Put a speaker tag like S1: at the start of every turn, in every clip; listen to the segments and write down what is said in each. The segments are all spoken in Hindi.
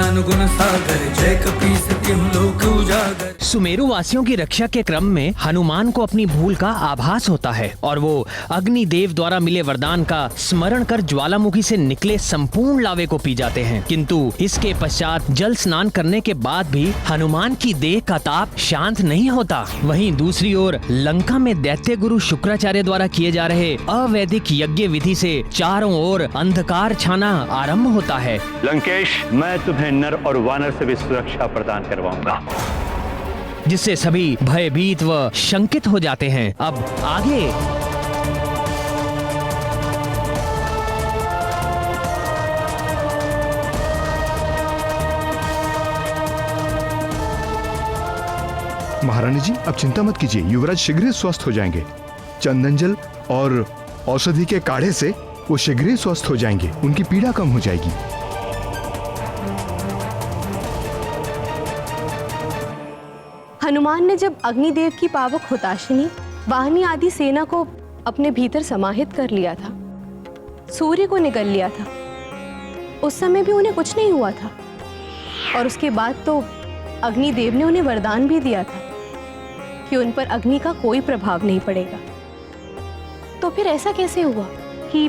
S1: ज्ञान गुण सागर, जय कपीस तिहुँ लोक उजागर।
S2: सुमेरु वासियों की रक्षा के क्रम में हनुमान को अपनी भूल का आभास होता है और वो अग्निदेव द्वारा मिले वरदान का स्मरण कर ज्वालामुखी से निकले संपूर्ण लावे को पी जाते हैं। किंतु इसके पश्चात जल स्नान करने के बाद भी हनुमान की देह का ताप शांत नहीं होता। वहीं दूसरी ओर लंका में दैत्य गुरु शुक्राचार्य द्वारा किए जा रहे अवैदिक यज्ञ विधि से चारों ओर अंधकार छाना आरंभ होता है।
S3: लंकेश, मैं तुम्हें नर और वानर से भी सुरक्षा प्रदान करवाऊंगा,
S2: जिससे सभी भयभीत व शंकित हो जाते हैं। अब आगे
S4: महारानी जी, अब चिंता मत कीजिए, युवराज शीघ्र ही स्वस्थ हो जाएंगे। चंदन जल और औषधि के काढ़े से वो शीघ्र ही स्वस्थ हो जाएंगे, उनकी पीड़ा कम हो जाएगी।
S5: हनुमान ने जब अग्निदेव की पावक हुताशिनी, वाहिनी आदि सेना को अपने भीतर समाहित कर लिया था, सूर्य को निगल लिया था, उस समय भी उन्हें कुछ नहीं हुआ था। और उसके बाद तो अग्निदेव ने उन्हें वरदान भी दिया था कि उन पर अग्नि का कोई प्रभाव नहीं पड़ेगा। तो फिर ऐसा कैसे हुआ कि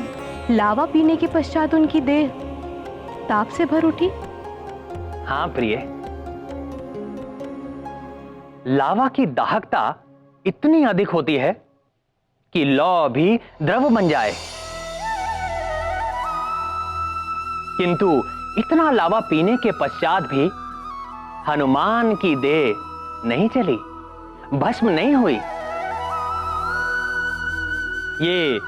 S5: लावा पीने के पश्चात उनकी देह ताप से भर उठी?
S2: हाँ प्रिय, लावा की दाहकता इतनी अधिक होती है कि लौ भी द्रव बन जाए, किंतु इतना लावा पीने के पश्चात भी हनुमान की देह नहीं चली, भस्म नहीं हुई। ये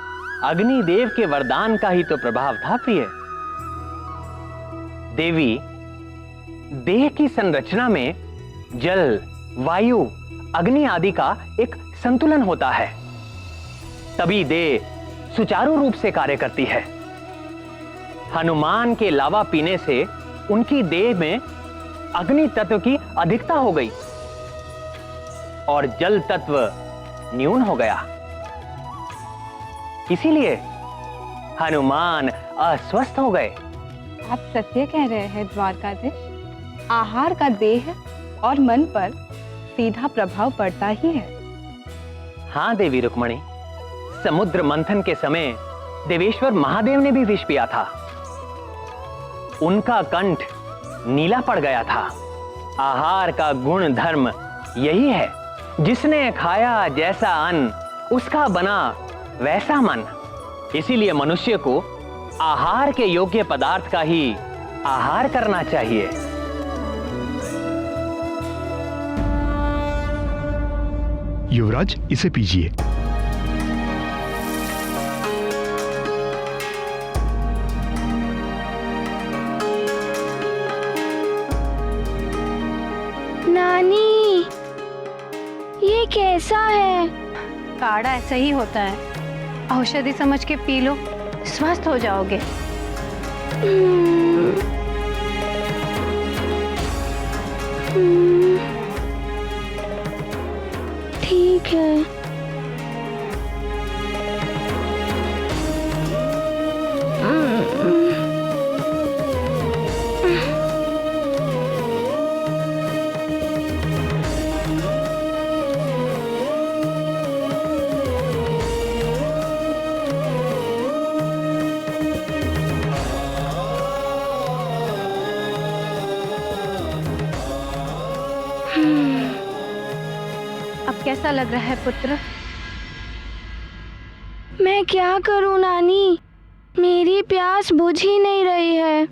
S2: अग्निदेव के वरदान का ही तो प्रभाव था प्रिय। देवी, देह की संरचना में जल, वायु, अग्नि आदि का एक संतुलन होता है, तभी देह सुचारू रूप से कार्य करती है। हनुमान के लावा पीने से उनकी देह में अग्नि तत्व की अधिकता हो गई और जल तत्व न्यून हो गया। इसीलिए हनुमान अस्वस्थ हो गए।
S6: आप सत्य कह रहे हैं द्वारकाधीश, आहार का देह और मन पर सीधा प्रभाव पड़ता ही है।
S2: हाँ देवी रुक्मणी, समुद्र मंथन के समय देवेश्वर महादेव ने भी विष पिया था, उनका कंठ नीला पड़ गया था। आहार का गुण धर्म यही है, जिसने खाया जैसा अन्न उसका बना वैसा मन। इसीलिए मनुष्य को आहार के योग्य पदार्थ का ही आहार करना चाहिए।
S4: युवराज, इसे पीजिए।
S7: नानी, ये कैसा है?
S6: काढ़ा ऐसा ही होता है, औषधि समझ के पी लो, स्वस्थ हो जाओगे।
S7: ठीक है।
S6: अब कैसा लग रहा है पुत्र?
S7: मैं क्या करूं नानी, मेरी प्यास बुझ ही नहीं रही है।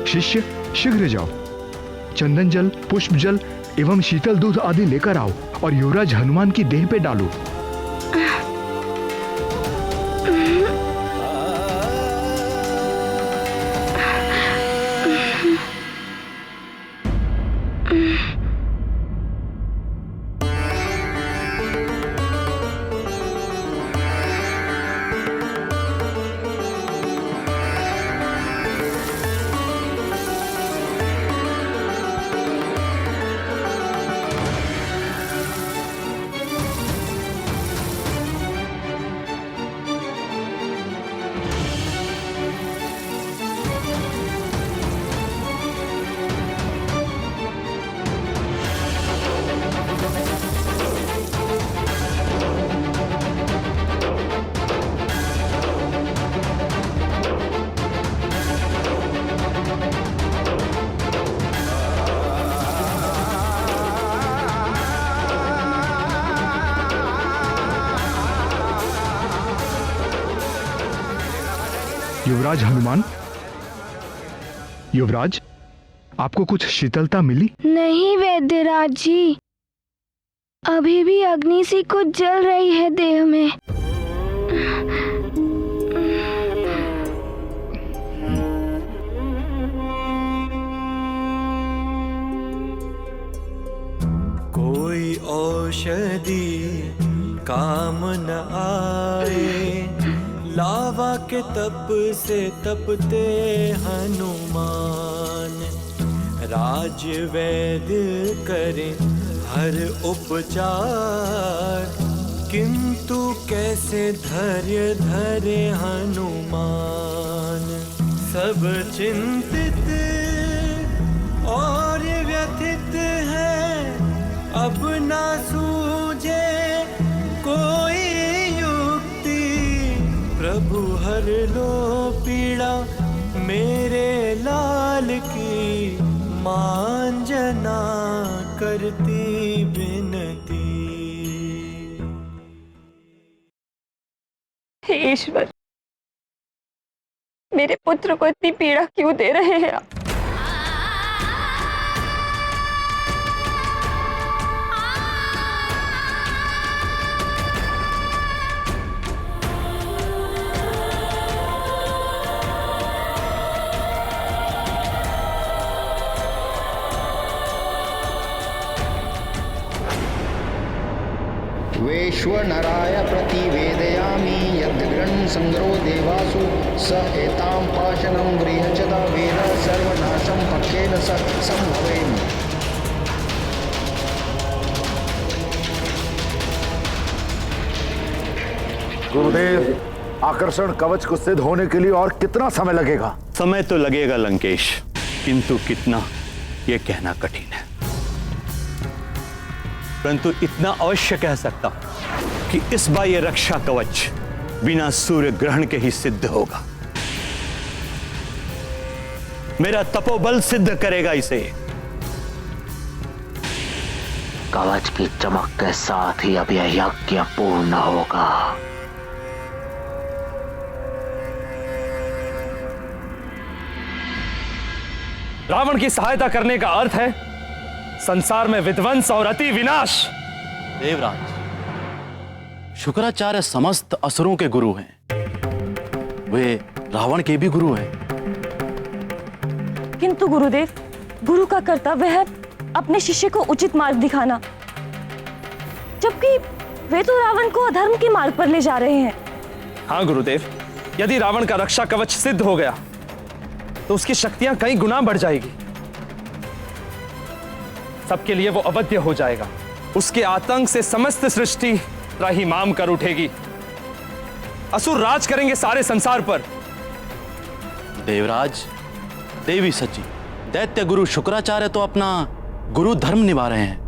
S4: शिष्य, शीघ्र जाओ, चंदन जल, पुष्प जल एवं शीतल दूध आदि लेकर आओ और युवराज हनुमान की देह पे डालो। युवराज हनुमान, युवराज, आपको कुछ शीतलता मिली?
S7: नहीं वैद्यराज जी, अभी भी अग्नि सी कुछ जल रही है देह में।
S1: कोई औषधि काम न आए, लावा के तप से तपते हनुमान। राज वैद्य करे हर उपचार, किंतु कैसे धैर्य धरे हनुमान। सब चिंतित और व्यथित है, अब ना सूझे कोई युक्ति। प्रभु हर लो पीड़ा मेरे लाल की, मांजना करती विनती।
S8: हे ईश्वर, मेरे पुत्र को इतनी पीड़ा क्यों दे रहे हैं आप?
S9: वैश्वनराय प्रतिवेदयामि यद्गृहन् संग्रो देवासु स एतां पाशनं गृह्यचदा वेद सर्वनाशं पक्षेन स संभवेम।
S10: गुरुदेव, आकर्षण कवच को सिद्ध होने के लिए और कितना समय लगेगा?
S3: समय तो लगेगा लंकेश, किंतु कितना यह कहना कठिन है। परंतु इतना अवश्य कह सकता हूं कि इस बार यह रक्षा कवच बिना सूर्य ग्रहण के ही सिद्ध होगा। मेरा तपोबल सिद्ध करेगा इसे।
S11: कवच की चमक के साथ ही अब यह यज्ञ पूर्ण होगा।
S12: रावण की सहायता करने का अर्थ है संसार में विध्वंस और अति विनाश।
S13: देवराज, शुक्राचार्य समस्त असुरों के गुरु हैं। वे रावण के भी गुरु हैं।
S8: किंतु गुरुदेव, गुरु का कर्तव्य है अपने शिष्य को उचित मार्ग दिखाना, जबकि वे तो रावण को अधर्म के मार्ग पर ले जा रहे हैं।
S12: हाँ गुरुदेव, यदि रावण का रक्षा कवच सिद्ध हो गया तो उसकी शक्तियां कई गुना बढ़ जाएगी। सबके लिए वो अवध्य हो जाएगा। उसके आतंक से समस्त सृष्टि त्राहिमाम कर उठेगी। असुर राज करेंगे सारे संसार पर।
S13: देवराज, देवी सची, दैत्य गुरु शुक्राचार्य तो अपना गुरु धर्म निभा रहे हैं।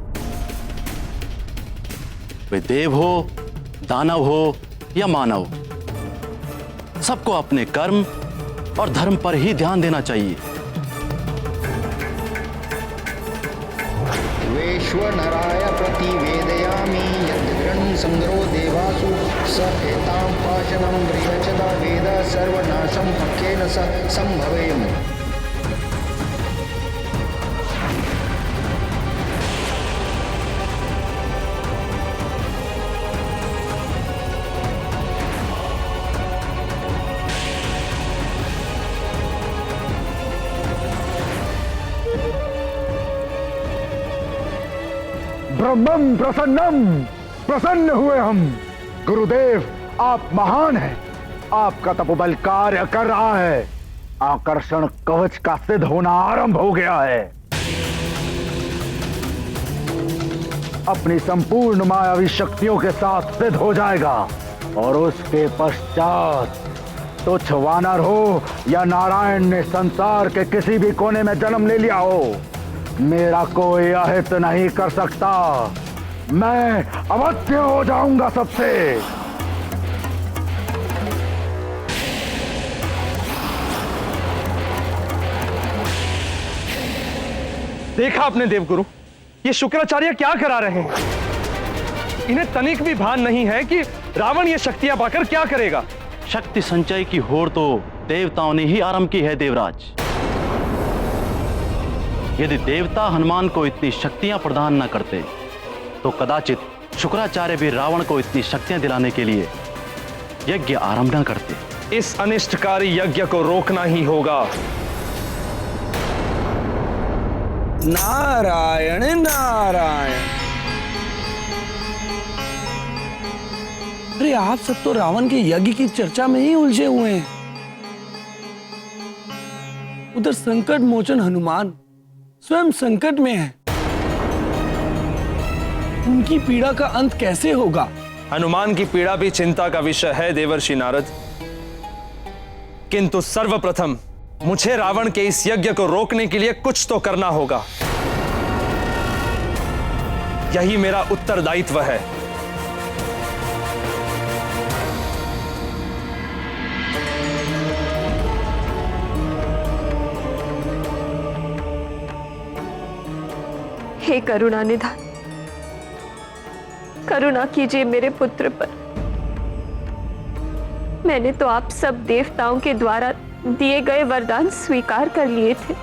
S13: वे देव हो, दानव हो या मानव, सबको अपने कर्म और धर्म पर ही ध्यान देना चाहिए।
S9: वैश्वनराय प्रतिवेदयामि यद्गृहन् संग्रो देवासु स एतां पाशनं गृह्यचदा वेद सर्वनाशं पक्षेन स संभवेम।
S10: ब्रह्मम प्रसन्नम, प्रसन्न हुए हम। गुरुदेव, आप महान हैं। आपका तपोबल कार्य कर रहा है। आकर्षण कवच का सिद्ध होना आरंभ हो गया है। अपनी संपूर्ण मायावी शक्तियों के साथ सिद्ध हो जाएगा और उसके पश्चात तुच्छ वानर हो या नारायण ने संसार के किसी भी कोने में जन्म ले लिया हो, मेरा कोई अहित नहीं कर सकता। मैं अवश्य हो जाऊंगा सबसे।
S12: देखा आपने देवगुरु, ये शुक्राचार्य क्या करा रहे हैं। इन्हें तनिक भी भान नहीं है कि रावण ये शक्तियां पाकर क्या करेगा।
S13: शक्ति संचय की होड़ तो देवताओं ने ही आरंभ की है देवराज। यदि देवता हनुमान को इतनी शक्तियां प्रदान न करते तो कदाचित शुक्राचार्य भी रावण को इतनी शक्तियां दिलाने के लिए यज्ञ आरंभ न करते।
S12: इस अनिष्टकारी यज्ञ को रोकना ही होगा।
S1: नारायण नारायण। अरे आप सब तो रावण के यज्ञ की चर्चा में ही उलझे हुए हैं। उधर संकट मोचन हनुमान स्वयं संकट में है। उनकी पीड़ा का अंत कैसे होगा?
S12: हनुमान की पीड़ा भी चिंता का विषय है देवर्षि नारद, किंतु सर्वप्रथम मुझे रावण के इस यज्ञ को रोकने के लिए कुछ तो करना होगा। यही मेरा उत्तरदायित्व है।
S5: हे करुणा निधान, करुणा कीजिए मेरे पुत्र पर। मैंने तो आप सब देवताओं के द्वारा दिए गए वरदान स्वीकार कर लिए थे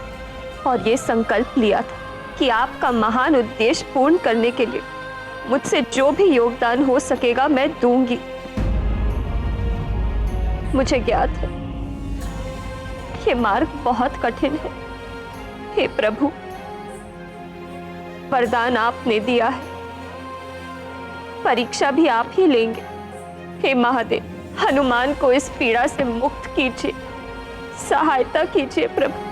S5: और ये संकल्प लिया था कि आपका महान उद्देश्य पूर्ण करने के लिए मुझसे जो भी योगदान हो सकेगा मैं दूंगी। मुझे ज्ञात है ये मार्ग बहुत कठिन है। हे प्रभु, वरदान आपने दिया है, परीक्षा भी आप ही लेंगे। हे महादेव, हनुमान को इस पीड़ा से मुक्त कीजिए, सहायता कीजिए प्रभु।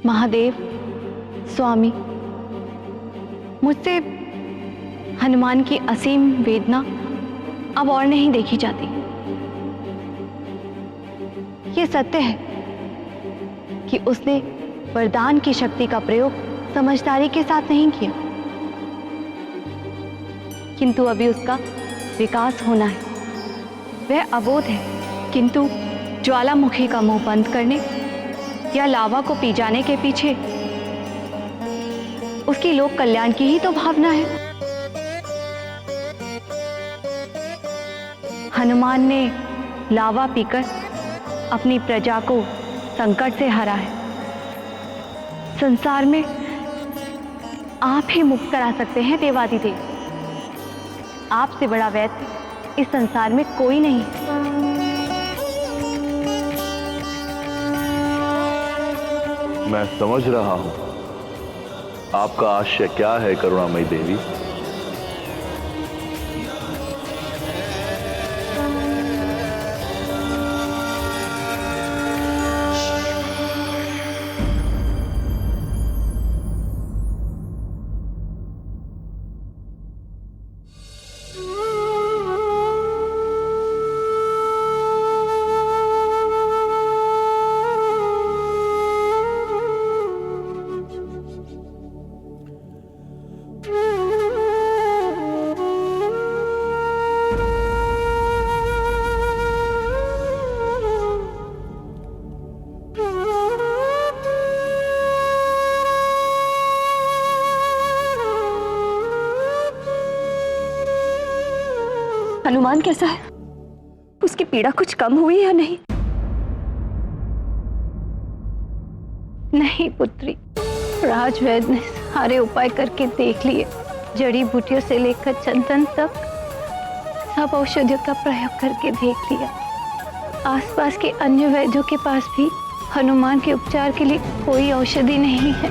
S6: महादेव, स्वामी, मुझसे हनुमान की असीम वेदना अब और नहीं देखी जाती। ये सत्य है कि उसने वरदान की शक्ति का प्रयोग समझदारी के साथ नहीं किया, किंतु अभी उसका विकास होना है। वह अबोध है, किंतु ज्वालामुखी का मुंह बंद करने या लावा को पी जाने के पीछे उसकी लोक कल्याण की ही तो भावना है। हनुमान ने लावा पीकर अपनी प्रजा को संकट से हरा है। संसार में आप ही मुक्त करा सकते हैं देवादिदेव। आपसे बड़ा वैद्य इस संसार में कोई नहीं है।
S14: मैं समझ रहा हूं आपका आशय क्या है करुणामयी देवी।
S5: हनुमान कैसा है? उसकी पीड़ा कुछ कम हुई या नहीं?
S6: नहीं पुत्री, राजवैद्य ने सारे उपाय करके देख लिए। जड़ी बूटियों से लेकर चंदन तक सब औषधियों का प्रयोग करके देख लिया। आसपास के अन्य वैद्यों के पास भी हनुमान के उपचार के लिए कोई औषधि नहीं है।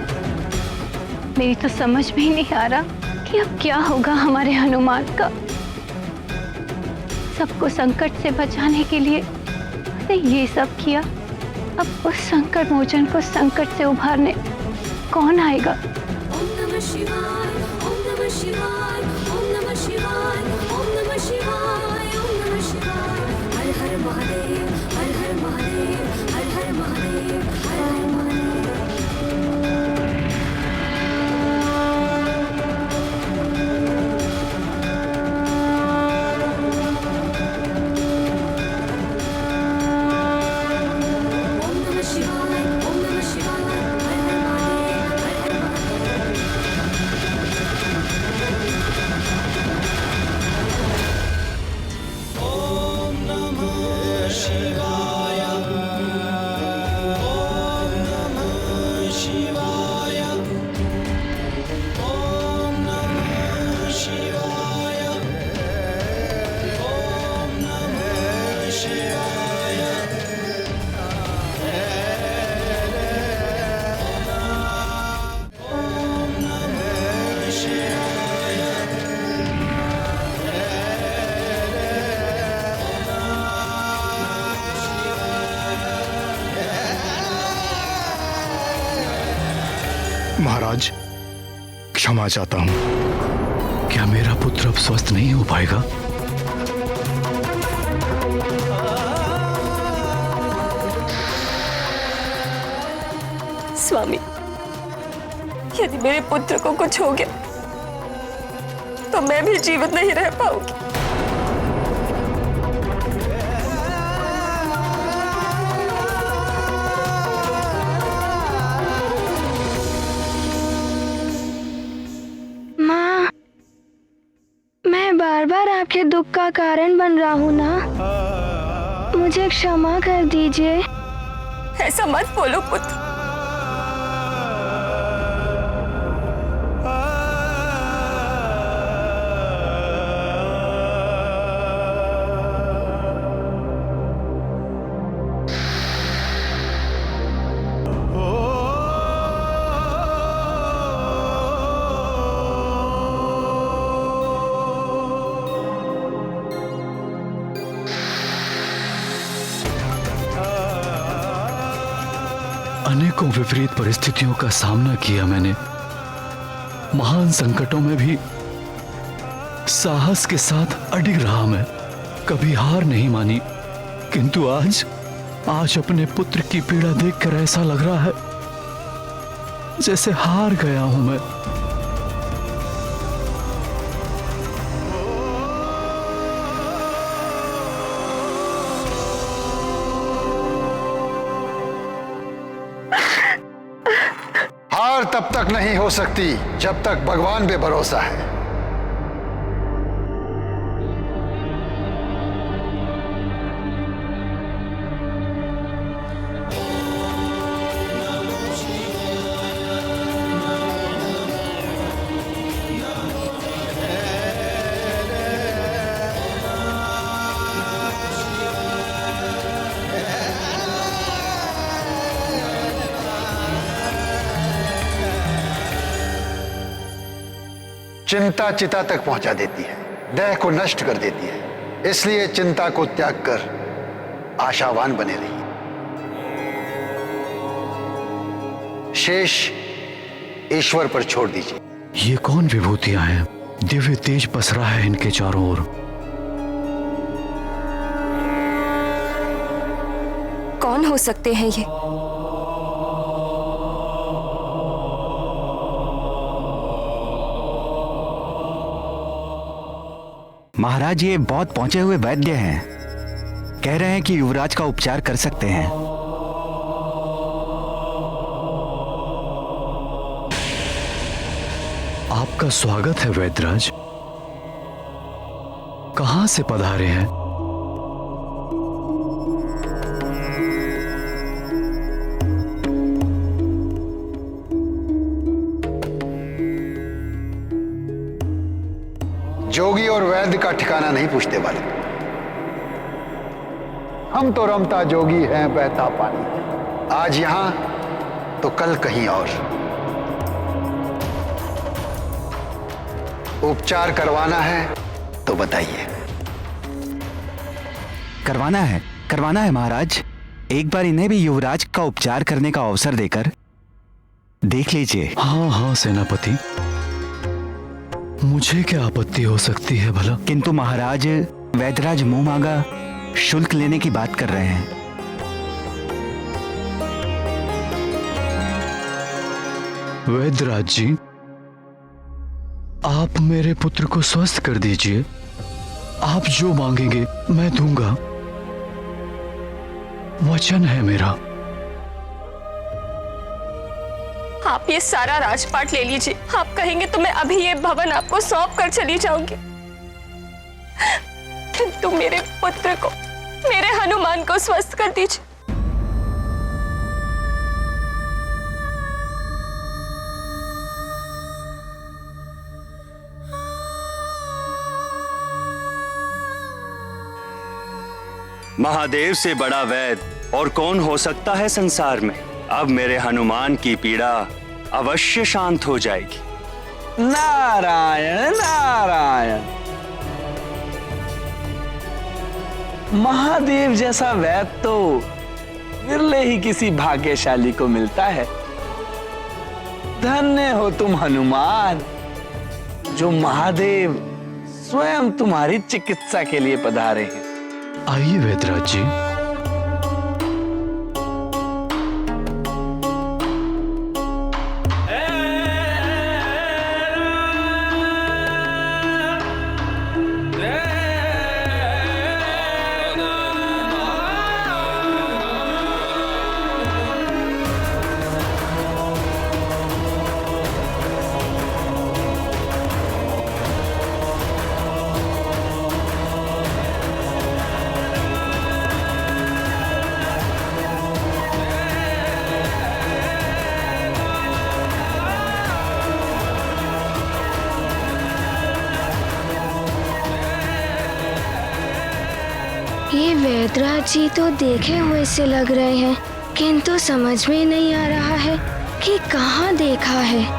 S6: मेरी तो समझ में ही नहीं आ रहा कि अब क्या होगा हमारे हनुमान का। सबको संकट से बचाने के लिए उसने ये सब किया, अब उस संकट मोचन को संकट से उभारने कौन आएगा?
S15: ओम नमः शिवाय, ओम नमः शिवाय, ओम नमः शिवाय, ओम नमः शिवाय, ओम नमः शिवाय। हर हर महादेव, हर हर महादेव, हर हर महादेव, हर हर महादेव।
S4: महाराज, क्षमा चाहता हूं। क्या मेरा पुत्र अब स्वस्थ नहीं हो पाएगा?
S8: स्वामी, यदि मेरे पुत्र को कुछ हो गया तो मैं भी जीवित नहीं रह पाऊंगी।
S7: माँ, मैं बार बार आपके दुख का कारण बन रहा हूँ ना, मुझे क्षमा कर दीजिए।
S8: ऐसा मत बोलो पुत्र।
S16: अनेकों विपरीत परिस्थितियों का सामना किया मैंने। महान संकटों में भी साहस के साथ अडिग रहा मैं, कभी हार नहीं मानी। किंतु आज अपने पुत्र की पीड़ा देखकर ऐसा लग रहा है जैसे हार गया हूं मैं।
S9: हार तब तक नहीं हो सकती जब तक भगवान पे भरोसा है। चिंता चिता तक पहुंचा देती है, देह को नष्ट कर देती है। इसलिए चिंता को त्याग कर आशावान बने रहिए। शेष ईश्वर पर छोड़ दीजिए।
S16: ये कौन विभूतियां हैं? दिव्य तेज पसरा है इनके चारों ओर।
S8: कौन हो सकते हैं ये?
S17: महाराज, ये बहुत पहुंचे हुए वैद्य हैं। कह रहे हैं कि युवराज का उपचार कर सकते हैं।
S16: आपका स्वागत है वैद्यराज। कहां से पधारे हैं?
S9: जोगी और वैद्य का ठिकाना नहीं पूछते वाले। हम तो रमता जोगी हैं, बहता पानी। आज यहां तो कल कहीं और। उपचार करवाना है तो बताइए।
S17: करवाना है महाराज। एक बार इन्हें भी युवराज का उपचार करने का अवसर देकर देख लीजिए।
S16: हाँ सेनापति, मुझे क्या आपत्ति हो सकती है भला?
S17: किंतु महाराज, वैद्यराज मुंह मांगा शुल्क लेने की बात कर रहे हैं।
S16: वैद्यराज जी, आप मेरे पुत्र को स्वस्थ कर दीजिए। आप जो मांगेंगे मैं दूंगा, वचन है मेरा।
S8: आप ये सारा राजपाट ले लीजिए। आप कहेंगे तो मैं अभी ये भवन आपको सौंप कर चली जाऊंगी। किंतु मेरे पुत्र को, मेरे हनुमान को स्वस्थ कर दीजिए।
S3: महादेव से बड़ा वैद्य और कौन हो सकता है संसार में। अब मेरे हनुमान की पीड़ा अवश्य शांत हो जाएगी।
S1: नारायण नारायण। महादेव जैसा वैद्य तो विरले ही किसी भाग्यशाली को मिलता है। धन्य हो तुम हनुमान, जो महादेव स्वयं तुम्हारी चिकित्सा के लिए पधारे हैं।
S16: आइए वेदराज जी।
S7: ये वैदराज जी तो देखे हुए से लग रहे हैं, किंतु समझ में नहीं आ रहा है कि कहाँ देखा है।